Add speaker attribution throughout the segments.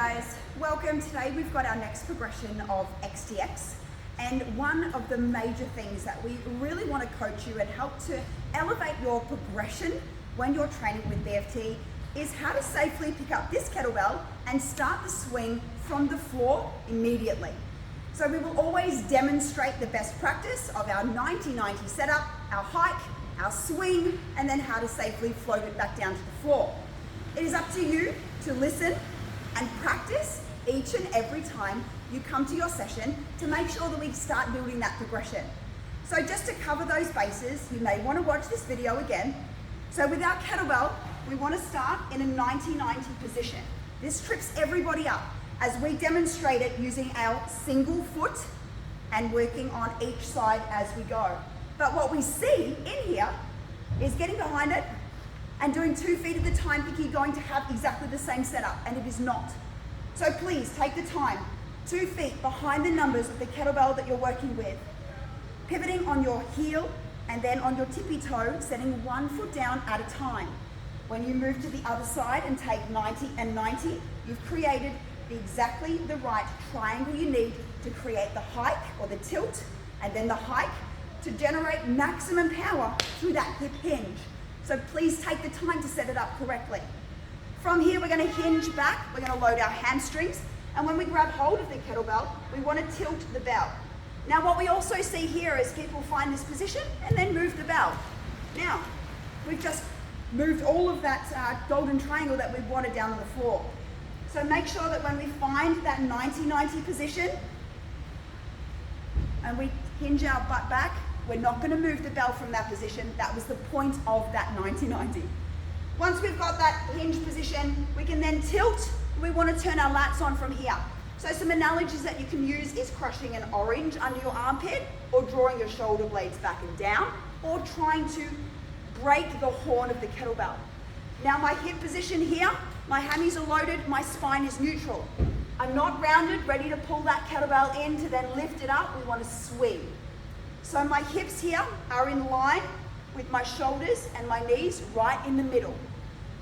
Speaker 1: guys, welcome. Today we've got our next progression of XTX, and one of the major things that we really want to coach you and help to elevate your progression when you're training with BFT is how to safely pick up this kettlebell and start the swing from the floor immediately. So we will always demonstrate the best practice of our 90-90 setup, our hike, our swing, and then how to safely float it back down to the floor. It is up to you to listen and practice each and every time you come to your session to make sure that we start building that progression. So just to cover those bases, you may want to watch this video again. So with our kettlebell, we want to start in a 90-90 position. This trips everybody up as we demonstrate it using our single foot and working on each side as we go. But what we see in here is getting behind it and doing 2 feet at a time, thinking you're going to have exactly the same setup, and it is not. So please take the time, 2 feet behind the numbers of the kettlebell that you're working with, pivoting on your heel and then on your tippy toe, setting 1 foot down at a time. When you move to the other side and take 90 and 90, you've created exactly the right triangle you need to create the hike or the tilt, and then the hike to generate maximum power through that hip hinge. So please take the time to set it up correctly. From here, we're going to hinge back, we're going to load our hamstrings, and when we grab hold of the kettlebell, we want to tilt the bell. Now what we also see here is people find this position and then move the bell. Now, we've just moved all of that golden triangle that we wanted down on the floor. So make sure that when we find that 90-90 position, and we hinge our butt back, we're not going to move the bell from that position. That was the point of that 90-90. Once we've got that hinge position, we can then tilt. We want to turn our lats on from here. So some analogies that you can use is crushing an orange under your armpit, or drawing your shoulder blades back and down, or trying to break the horn of the kettlebell. Now my hip position here, my hammies are loaded, my spine is neutral. I'm not rounded, ready to pull that kettlebell in to then lift it up. We want to swing. So my hips here are in line with my shoulders and my knees right in the middle.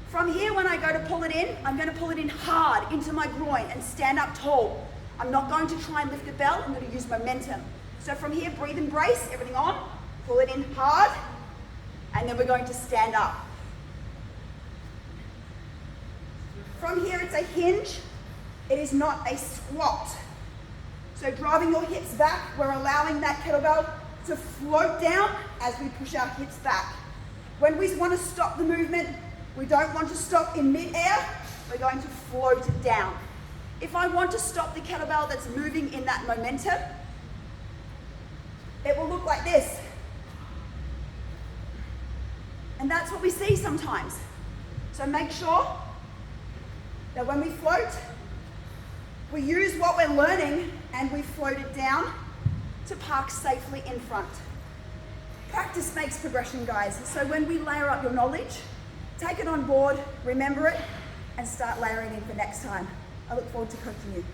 Speaker 1: From here, when I go to pull it in, I'm going to pull it in hard into my groin and stand up tall. I'm not going to try and lift the bell, I'm going to use momentum. So from here, breathe and brace, everything on, pull it in hard, and then we're going to stand up. From here, it's a hinge. It is not a squat. So driving your hips back, we're allowing that kettlebell to float down as we push our hips back. When we want to stop the movement, we don't want to stop in mid-air, we're going to float it down. If I want to stop the kettlebell that's moving in that momentum, it will look like this. And that's what we see sometimes. So make sure that when we float, we use what we're learning and we float it down to park safely in front. Practice makes progression, guys. So when we layer up your knowledge, take it on board, remember it, and start layering in for next time. I look forward to coaching you.